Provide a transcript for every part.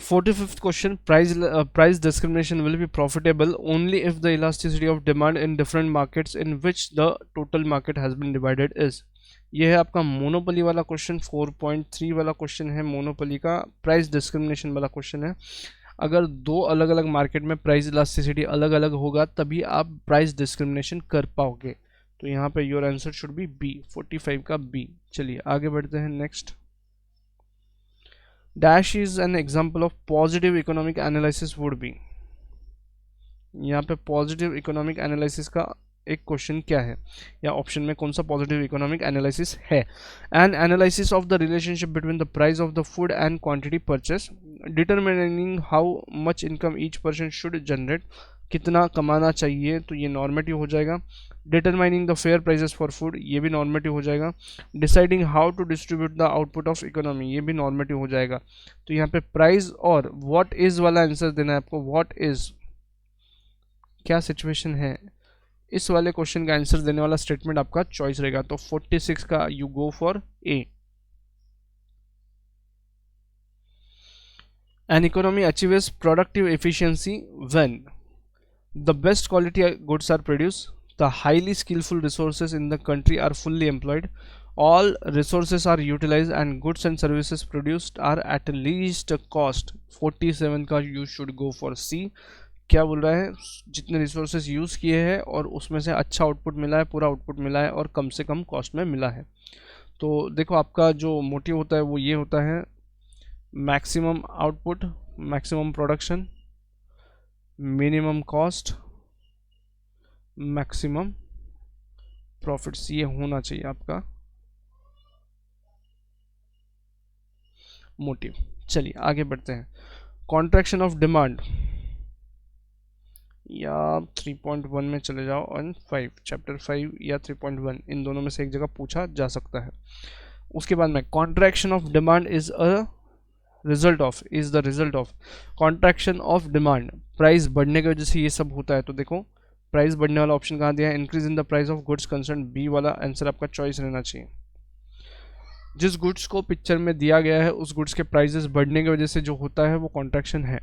45th question, price discrimination will be profitable only if the elasticity of demand in different markets in which the total market has been divided is. ये है आपका monopoly वाला question, 4.3 वाला question है, monopoly का price discrimination वाला question है। अगर दो अलग अलग मार्केट में प्राइस इलास्टिसिटी अलग अलग होगा तभी आप प्राइस डिस्क्रिमिनेशन कर पाओगे। तो यहाँ पे your answer should be B, 45 का बी। चलिए आगे बढ़ते हैं next. Dash is an example of positive economic analysis would be. यहाँ पे पॉजिटिव इकोनॉमिक एनालिसिस का एक क्वेश्चन क्या है, या ऑप्शन में कौन सा पॉजिटिव इकोनॉमिक एनालिसिस है। An analysis of the relationship between the price of the food and quantity purchase, determining how much income each person should generate, कितना कमाना चाहिए, तो ये नॉर्मेटिव हो जाएगा। Determining the fair prices for food, ये भी नॉर्मेटिव हो जाएगा। Deciding how to distribute the output of economy, ये भी नॉर्मेटिव हो जाएगा। तो यहाँ पे प्राइस और व्हाट इज वाला आंसर देना है आपको। व्हाट इज, क्या सिचुएशन है, इस वाले क्वेश्चन का आंसर देने वाला स्टेटमेंट आपका चॉइस रहेगा। तो 46 का you go for A. An economy achieves productive efficiency when the best quality goods are produce, the highly skilful resources in the country are fully employed, all resources are utilized and goods and services produced are at least cost। 47 का you should go for C। क्या बोल रहा है, जितने resources use किए हैं और उसमें से अच्छा आउटपुट मिला है, पूरा आउटपुट मिला है और कम से कम कॉस्ट में मिला है। तो देखो आपका जो मोटिव होता है वो ये होता है, maximum output, maximum production, minimum cost, maximum profits, ये होना चाहिए आपका मोटिव। चलिए आगे बढ़ते हैं। कॉन्ट्रैक्शन ऑफ डिमांड, या 3.1 में चले जाओ और 5, चैप्टर 5 या 3.1, इन दोनों में से एक जगह पूछा जा सकता है। उसके बाद में contraction of demand is the result of contraction of demand, price बढ़ने की वजह से ये सब होता है। तो देखो प्राइस बढ़ने वाला ऑप्शन कहाँ दिया है, increase in the price of goods concern, B वाला आंसर आपका चॉइस रहना चाहिए। जिस गुड्स को पिक्चर में दिया गया है उस गुड्स के प्राइजेस बढ़ने की वजह से जो होता है वो कॉन्ट्रैक्शन है।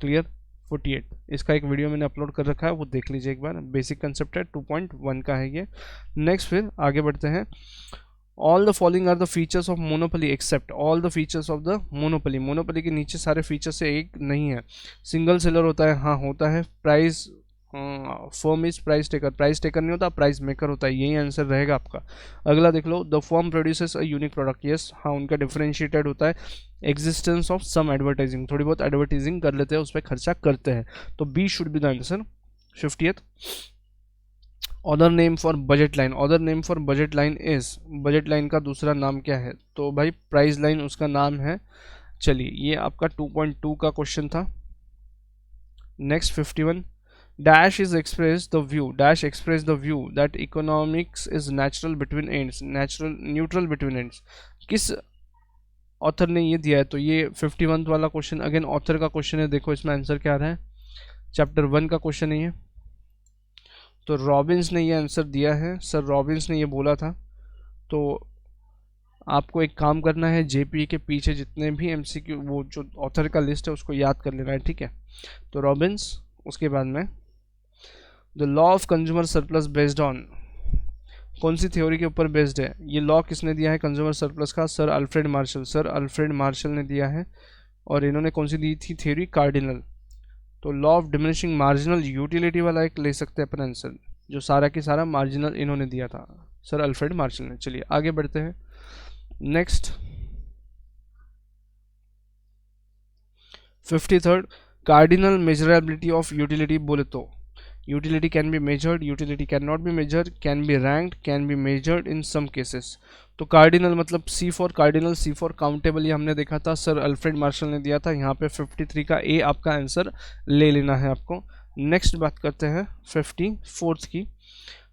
क्लियर। 48, इसका एक वीडियो मैंने अपलोड कर रखा है, वो देख लीजिए एक बार, बेसिक कंसेप्ट है, 2.1 का है ये। नेक्स्ट फिर आगे बढ़ते हैं। All the following are the features of monopoly except all the features of the monopoly. Monopoly के नीचे सारे फीचर्स से एक नहीं है। सिंगल सेलर होता है, हाँ होता है। Price firm is price taker नहीं होता, प्राइस मेकर होता है, यही आंसर रहेगा आपका। अगला देख लो, the firm produces a unique product, yes हाँ उनका डिफरेंशिएटेड होता है। एग्जिस्टेंस ऑफ सम एडवर्टाइजिंग, थोड़ी बहुत एडवर्टाइजिंग कर लेते हैं, उस पर खर्चा करते हैं, तो B should be the answer. 50th, other name for budget line, other name for budget line is, budget line का दूसरा नाम क्या है, तो भाई प्राइस लाइन उसका नाम है। चलिए ये आपका 2.2 का क्वेश्चन था। Next 51, dash is express the view dash express the view that economics is natural between ends, neutral between ends। किस ऑथर ने ये दिया है, तो ये 51 वाला क्वेश्चन अगेन ऑथर का क्वेश्चन है। देखो इसमें आंसर क्या आ रहा है, चैप्टर 1 का क्वेश्चन है ये, तो रॉबिन्स ने ये आंसर दिया है। सर रॉबिन्स ने ये बोला था। तो आपको एक काम करना है, जेपी के पीछे जितने भी एमसीक्यू वो जो ऑथर का लिस्ट है उसको याद कर लेना है, ठीक है। तो रॉबिन्स, उसके बाद में the law of consumer surplus based on, कौन सी थ्योरी के ऊपर बेस्ड है ये लॉ, किसने दिया है कंज्यूमर सरप्लस का, सर अल्फ्रेड मार्शल ने दिया है। और इन्होंने कौन सी दी थी थ्योरी, कार्डिनल। तो law of diminishing marginal utility वाला एक ले सकते हैं अपन आंसर, जो सारा की सारा मार्जिनल इन्होंने दिया था, सर अल्फ्रेड मार्शल ने। चलिए आगे बढ़ते हैं। Next 53rd, cardinal measurability of utility बोले तो utility can be measured, utility cannot be measured, can be ranked, can be measured in some cases। तो कार्डिनल मतलब C for cardinal, C for countable, ये हमने देखा था, सर अल्फ्रेड मार्शल ने दिया था। यहाँ पे 53 का ए आपका आंसर ले लेना है आपको। नेक्स्ट बात करते हैं 54th की।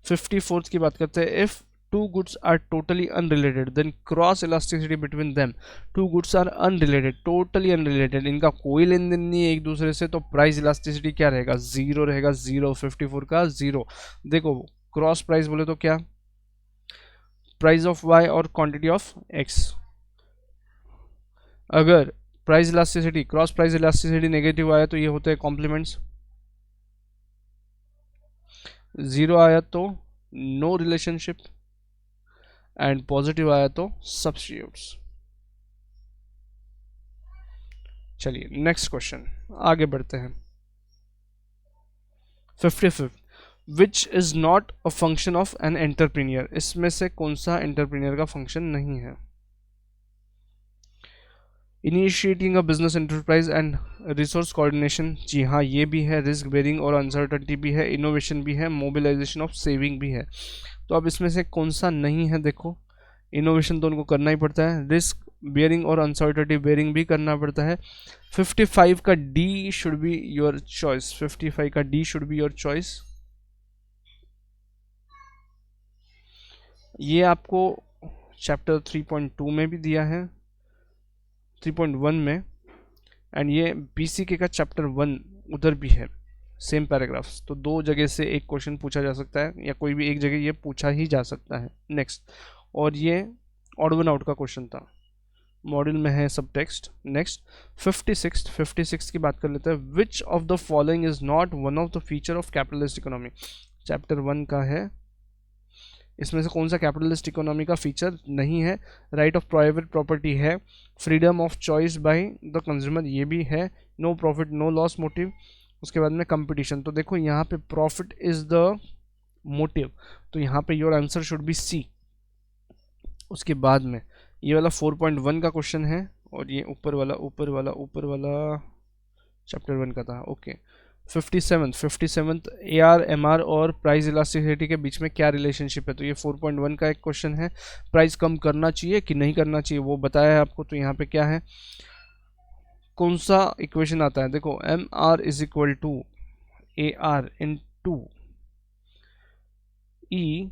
54th की बात करते हैं, if two goods are totally unrelated then cross elasticity between them। two goods are unrelated, totally unrelated, इनका कोई लेन देन नहीं है एक दूसरे से, तो प्राइस इलास्टिसिटी क्या रहेगा, जीरो रहेगा, जीरो। 54 का जीरो। देखो क्रॉस प्राइस बोले तो क्या, प्राइस ऑफ वाई और क्वांटिटी ऑफ एक्स। अगर price elasticity, cross price elasticity negative आया तो ये होते हैं कॉम्प्लीमेंट्स, 0 आया तो नो रिलेशनशिप, एंड पॉजिटिव आया तो सब्स्टिट्यूट्स। चलिए नेक्स्ट क्वेश्चन आगे बढ़ते हैं। 55, which is not a function of an entrepreneur, इसमें से कौन सा एंटरप्रेन्योर का फंक्शन नहीं है? Initiating a business enterprise and resource coordination, जी हाँ ये भी है, रिस्क बेरिंग और अनसर्टेनिटी भी है, इनोवेशन भी है, मोबिलाइजेशन ऑफ सेविंग भी है। तो अब इसमें से कौन सा नहीं है? देखो इनोवेशन तो उनको करना ही पड़ता है, रिस्क बेयरिंग और अनसर्टेनिटी बेयरिंग भी करना पड़ता है। 55 का D should be your choice, 55 का D should be your choice. ये आपको चैप्टर 3.2 में भी दिया है, 3.1 में, एंड ये बीसीके का चैप्टर 1 उधर भी है, सेम पैराग्राफ्स। तो दो जगह से एक क्वेश्चन पूछा जा सकता है, या कोई भी एक जगह ये पूछा ही जा सकता है। नेक्स्ट, और ये ऑड वन आउट का क्वेश्चन था, मॉड्यूल में है सब टेक्स्ट। नेक्स्ट 56 की बात कर लेते हैं। Which of the following is not one of the feature of capitalist economy, chapter 1 का है, इसमें से कौन सा कैपिटलिस्ट इकोनॉमी का फीचर नहीं है? राइट ऑफ प्राइवेट प्रॉपर्टी है, freedom of choice by the consumer ये भी है, no profit no loss motive, उसके बाद में कंपटीशन। तो देखो यहाँ पे प्रॉफिट इज द मोटिव, तो यहाँ पे your answer should be C. उसके बाद में ये वाला 4.1 का क्वेश्चन है, और ये ऊपर वाला चैप्टर 1 का था। ओके 57 AR MR और प्राइस इलास्टिसिटी के बीच में क्या रिलेशनशिप है? तो ये 4.1 का एक क्वेश्चन है, प्राइस कम करना चाहिए कि नहीं करना चाहिए वो बताया है आपको। तो यहाँ पे क्या है, कौन सा इक्वेशन आता है? देखो MR is equal to AR into E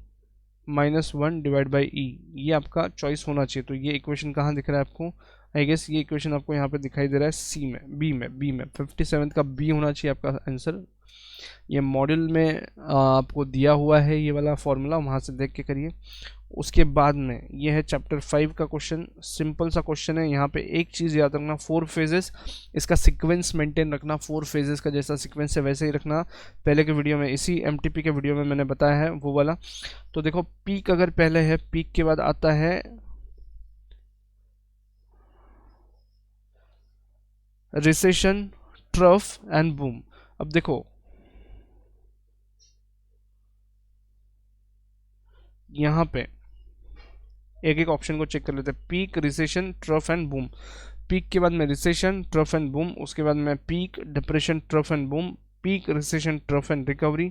-1 divide by E, ये आपका चॉइस होना चाहिए। तो ये इक्वेशन कहाँ दिख रहा है आपको? आई गेस ये इक्वेशन आपको यहाँ पे दिखाई दे रहा है सी में, बी में 57 का बी होना चाहिए आपका आंसर। ये मॉड्यूल में आपको दिया हुआ है ये वाला फॉर्मूला, वहाँ से देख के करिए। उसके बाद में ये है चैप्टर 5 का क्वेश्चन, सिंपल सा क्वेश्चन है। यहाँ पे एक चीज़ याद रखना, 4 फेजेस, इसका सीक्वेंस मेंटेन रखना, 4 फेजेस का जैसा सीक्वेंस है वैसे ही रखना। पहले के वीडियो में, इसी MTP के वीडियो में मैंने बताया है वो वाला। तो देखो पीक अगर पहले है, पीक के बाद आता है रिसेशन, ट्रफ एंड बूम। अब देखो यहाँ पे एक एक ऑप्शन को चेक कर लेते हैं, peak, recession, trough and boom. Peak के बाद में रिसेशन, ट्रफ एंड बूम, उसके बाद में peak, depression, trough and boom, peak, recession, trough and recovery.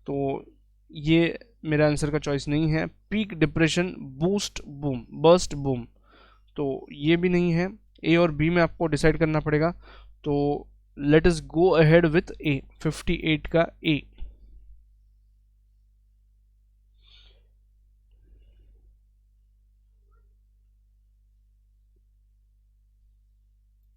तो ये मेरा आंसर का चॉइस नहीं है। Peak, depression, boost, boom, burst, boom, तो ये भी नहीं है। ए और बी में आपको डिसाइड करना पड़ेगा। तो let us go ahead with A, 58 का ए।